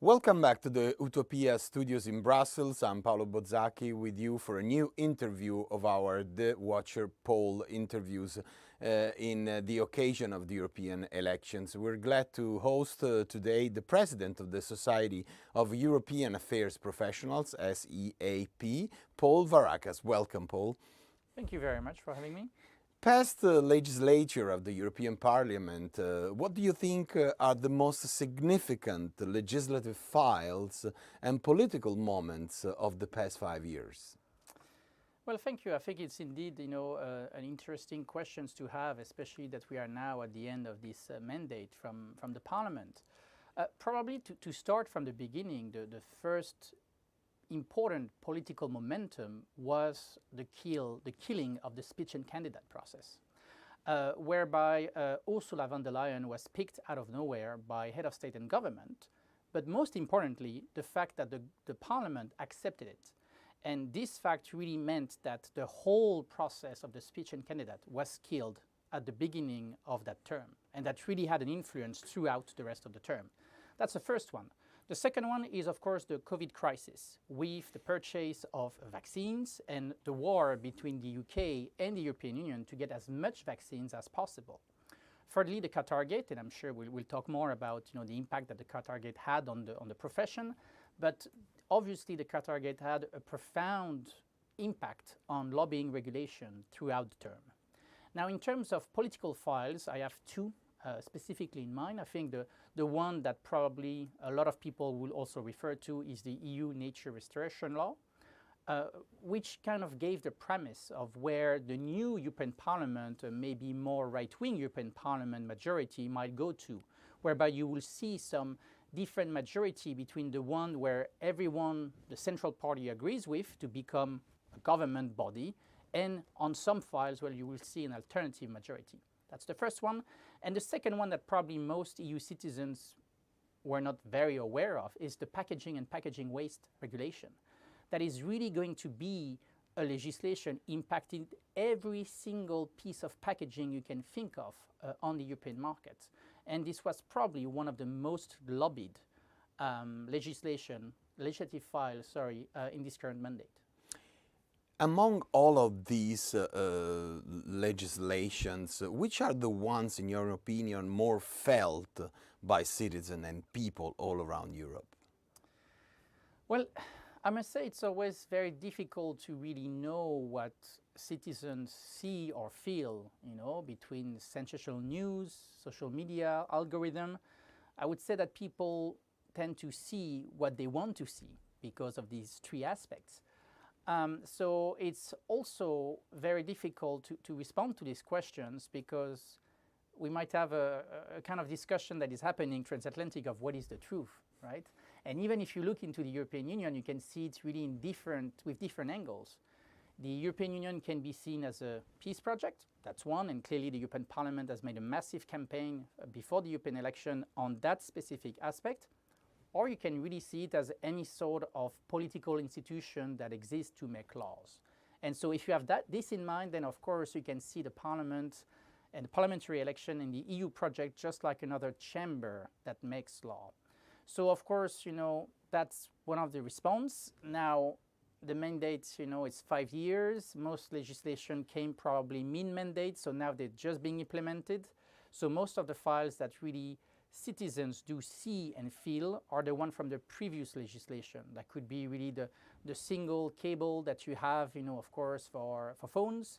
Welcome back to the UTOPIA Studios in Brussels. I'm Paolo Bozzacchi with you for a new interview of our The Watcher poll interviews in the occasion of the European elections. We're glad to host today the President of the Society of European Affairs Professionals, SEAP, Paul Varakas. Welcome, Paul. Thank you very much for having me. Past the legislature of the European Parliament, what do you think are the most significant legislative files and political moments of the past 5 years? Well, thank you. I think it's indeed, an interesting questions to have, especially that we are now at the end of this mandate from the Parliament. Probably to start from the beginning, the first important political momentum was the killing of the Spitzenkandidat process, whereby Ursula von der Leyen was picked out of nowhere by head of state and government, but most importantly, the fact that the Parliament accepted it. And this fact really meant that the whole process of the Spitzenkandidat was killed at the beginning of that term, and that really had an influence throughout the rest of the term. That's the first one. The second one is, of course, the COVID crisis, with the purchase of vaccines and the war between the UK and the European Union to get as much vaccines as possible. Thirdly, the Qatargate, and I'm sure we'll talk more about the impact that the Qatargate had on the profession, but obviously the Qatargate had a profound impact on lobbying regulation throughout the term. Now, in terms of political files, I have two specifically in mind. I think the one that probably a lot of people will also refer to is the EU Nature Restoration Law, which kind of gave the premise of where the new European Parliament, maybe more right-wing European Parliament majority might go to, whereby you will see some different majority between the one where everyone, the central party agrees with to become a government body, and on some files where you will see an alternative majority. That's the first one. And the second one that probably most EU citizens were not very aware of is the packaging and packaging waste regulation. That is really going to be a legislation impacting every single piece of packaging you can think of on the European market. And this was probably one of the most lobbied legislative files, in this current mandate. Among all of these legislations, which are the ones, in your opinion, more felt by citizens and people all around Europe? Well, I must say it's always very difficult to really know what citizens see or feel, between sensational news, social media, algorithm. I would say that people tend to see what they want to see because of these three aspects. So it's also very difficult to respond to these questions because we might have a kind of discussion that is happening transatlantic of what is the truth, right? And even if you look into the European Union, you can see it's really with different angles. The European Union can be seen as a peace project, that's one, and clearly the European Parliament has made a massive campaign before the European election on that specific aspect. Or you can really see it as any sort of political institution that exists to make laws. And so if you have this in mind, then of course you can see the Parliament and the parliamentary election in the EU project just like another chamber that makes law. So of course, that's one of the response. Now, the mandate, is 5 years. Most legislation came probably mid-mandate, so now they're just being implemented. So most of the files that really citizens do see and feel are the one from the previous legislation. That could be really the single cable that you have, of course, for phones,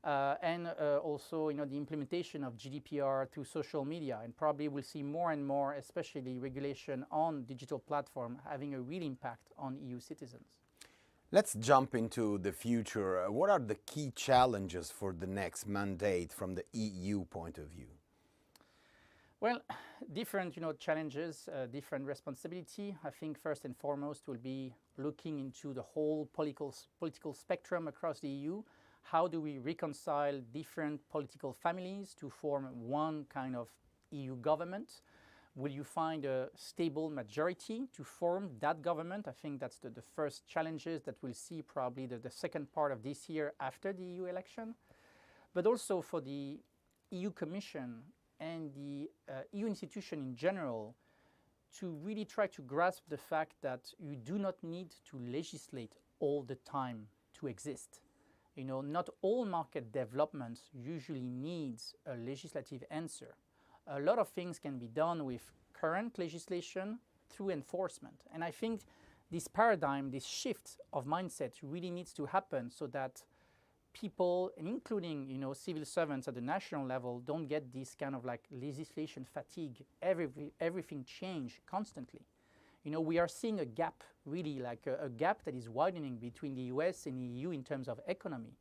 and also, the implementation of GDPR through social media. And probably we'll see more and more, especially regulation on digital platform, having a real impact on EU citizens. Let's jump into the future. What are the key challenges for the next mandate from the EU point of view? Well, different challenges, different responsibility. I think first and foremost will be looking into the whole political spectrum across the EU. How do we reconcile different political families to form one kind of EU government? Will you find a stable majority to form that government? I think that's the first challenges that we'll see probably the second part of this year after the EU election. But also for the EU Commission and the EU institution in general to really try to grasp the fact that you do not need to legislate all the time to exist. You know, not all market developments usually needs a legislative answer. A lot of things can be done with current legislation through enforcement. And I think this paradigm, this shift of mindset really needs to happen so that people, and including, you know, civil servants at the national level, don't get this kind of like legislation fatigue, everything change constantly. You know, we are seeing a gap, really like a gap that is widening between the US and the EU in terms of economy.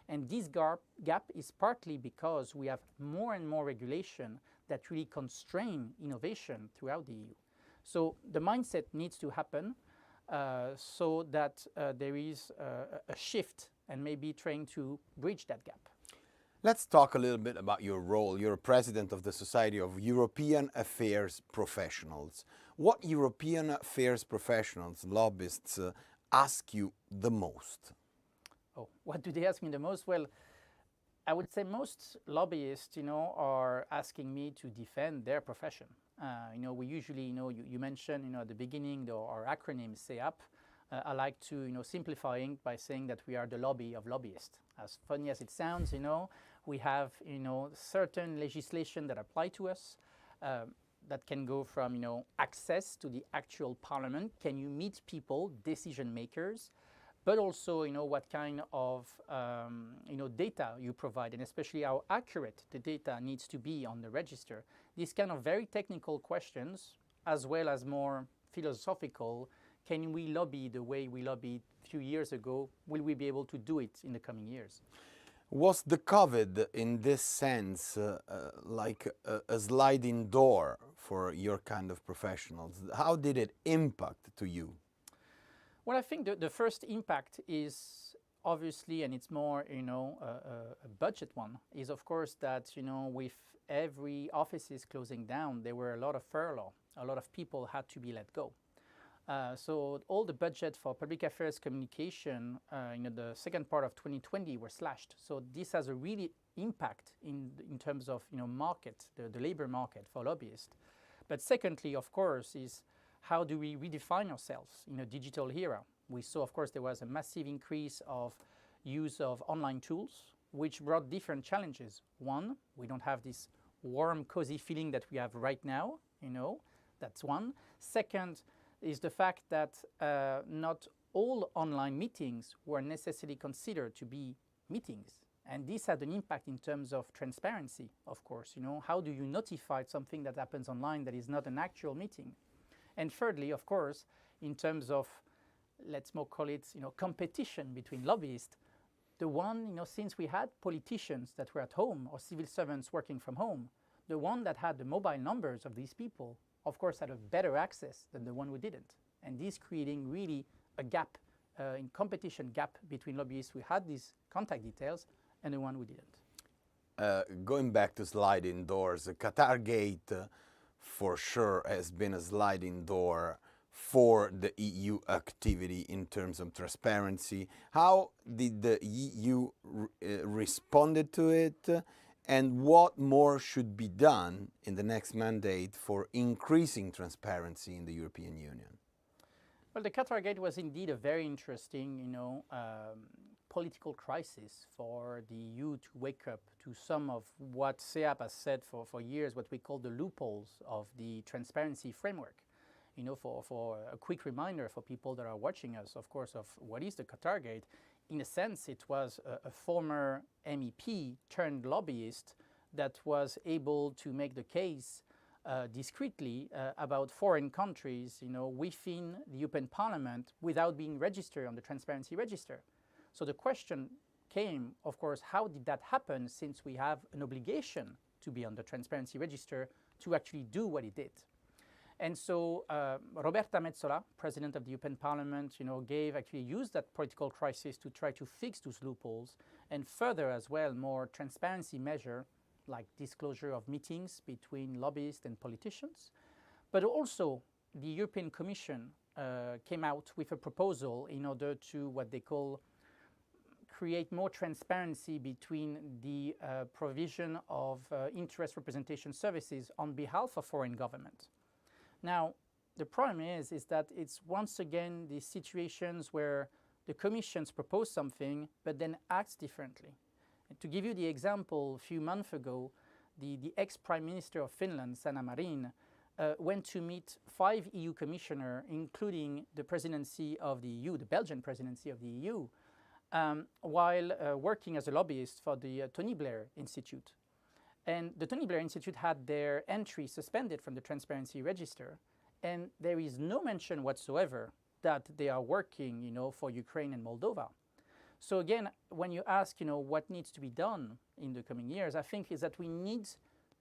And this gap is partly because we have more and more regulation that really constrain innovation throughout the EU. So the mindset needs to happen so that there is a shift and maybe trying to bridge that gap. Let's talk a little bit about your role. You're president of the Society of European Affairs Professionals. What European affairs professionals, lobbyists, ask you the most? Oh, what do they ask me the most? Well, I would say most lobbyists, you know, are asking me to defend their profession. You know, we usually, you know, you mentioned, you know, at the beginning, our acronym SEAP. I like to, you know, simplifying by saying that we are the lobby of lobbyists. As funny as it sounds, you know, we have, you know, certain legislation that apply to us that can go from, you know, access to the actual parliament. Can you meet people, decision makers? But also, you know, what kind of, you know, data you provide, and especially how accurate the data needs to be on the register. These kind of very technical questions, as well as more philosophical. Can we lobby the way we lobbied a few years ago? Will we be able to do it in the coming years? Was the COVID, in this sense, like a sliding door for your kind of professionals? How did it impact to you? Well, I think the first impact is obviously, and it's more, you know, a budget one, is of course that, you know, with every offices closing down, there were a lot of furlough. A lot of people had to be let go. So all the budget for public affairs communication, you know, the second part of 2020 were slashed. So this has a really impact in terms of, you know, market, the labor market for lobbyists. But secondly, of course, is how do we redefine ourselves in a digital era? We saw, of course, there was a massive increase of use of online tools, which brought different challenges. One, we don't have this warm, cozy feeling that we have right now, you know, that's one. Second is the fact that not all online meetings were necessarily considered to be meetings. And this had an impact in terms of transparency, of course. You know, how do you notify something that happens online that is not an actual meeting? And thirdly, of course, in terms of, let's more call it, you know, competition between lobbyists, the one, you know, since we had politicians that were at home or civil servants working from home, the one that had the mobile numbers of these people, of course, had a better access than the one who didn't. And this creating really a gap, in competition gap between lobbyists who had these contact details and the one who didn't. Going back to sliding doors, Qatar Gate for sure has been a sliding door for the EU activity in terms of transparency. How did the EU responded to it, and what more should be done in the next mandate for increasing transparency in the European Union? Well, the Qatar Gate was indeed a very interesting, you know, political crisis for the EU to wake up to some of what SEAP has said for years, what we call the loopholes of the transparency framework. You know, for a quick reminder for people that are watching us, of course, of what is the Qatar Gate. In a sense, it was a former MEP turned lobbyist that was able to make the case discreetly about foreign countries, you know, within the European Parliament without being registered on the transparency register. So the question came, of course, how did that happen, since we have an obligation to be on the transparency register to actually do what it did? And so Roberta Metsola, President of the European Parliament, you know, used that political crisis to try to fix those loopholes, and further as well more transparency measure like disclosure of meetings between lobbyists and politicians. But also the European Commission came out with a proposal in order to what they call create more transparency between the provision of interest representation services on behalf of foreign government. Now, the problem is that it's once again these situations where the commissions propose something but then acts differently. And to give you the example, a few months ago, the ex-Prime Minister of Finland, Sanna Marin, went to meet 5 EU commissioners, including the presidency of the EU, the Belgian presidency of the EU, while working as a lobbyist for the Tony Blair Institute. And the Tony Blair Institute had their entry suspended from the Transparency Register, and there is no mention whatsoever that they are working, for Ukraine and Moldova. So again, when you ask, what needs to be done in the coming years, I think is that we need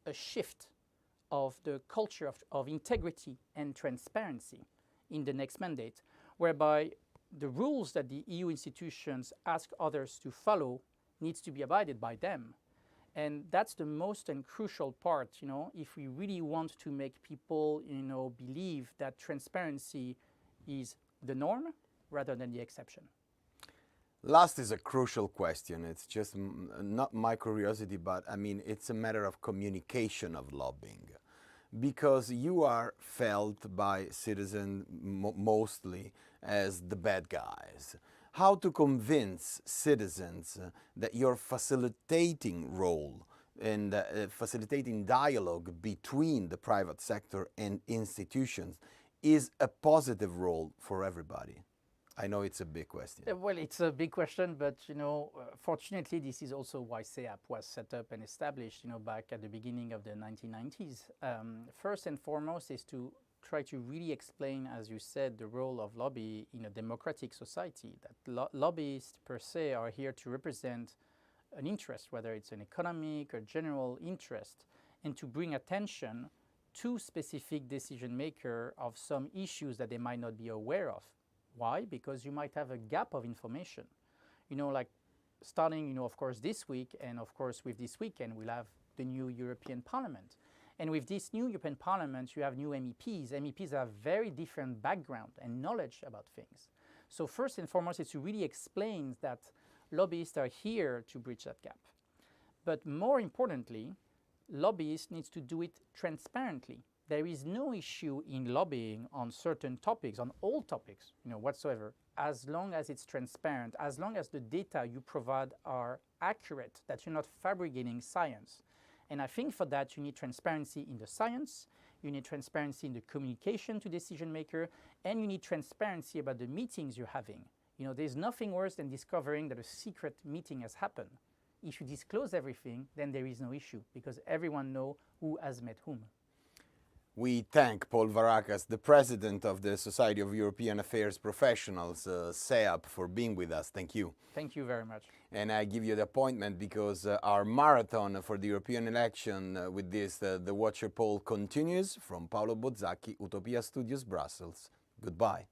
a shift of the culture of integrity and transparency in the next mandate, whereby the rules that the EU institutions ask others to follow needs to be abided by them. And that's the most and crucial part, if we really want to make people, believe that transparency is the norm rather than the exception. Last is a crucial question. It's just not my curiosity, but I mean, it's a matter of communication of lobbying. Because you are felt by citizens mostly as the bad guys. How to convince citizens that your facilitating role and facilitating dialogue between the private sector and institutions is a positive role for everybody? I know it's a big question. Well, it's a big question, but fortunately, this is also why SEAP was set up and established, back at the beginning of the 1990s. First and foremost is to try to really explain, as you said, the role of lobby in a democratic society. That lobbyists per se are here to represent an interest, whether it's an economic or general interest, and to bring attention to specific decision maker of some issues that they might not be aware of. Why? Because you might have a gap of information. Like starting, of course, this week, and of course with this weekend, we'll have the new European Parliament. And with this new European Parliament, you have new MEPs. MEPs have very different background and knowledge about things. So first and foremost, is to really explain that lobbyists are here to bridge that gap. But more importantly, lobbyists need to do it transparently. There is no issue in lobbying on certain topics, on all topics, whatsoever, as long as it's transparent, as long as the data you provide are accurate, that you're not fabricating science. And I think for that, you need transparency in the science, you need transparency in the communication to decision maker, and you need transparency about the meetings you're having. There's nothing worse than discovering that a secret meeting has happened. If you disclose everything, then there is no issue, because everyone knows who has met whom. We thank Paul Varakas, the president of the Society of European Affairs Professionals, SEAP, for being with us. Thank you. Thank you very much. And I give you the appointment because our marathon for the European election with this, the Watcher poll continues. From Paolo Bozzacchi, UTOPIA Studios, Brussels. Goodbye.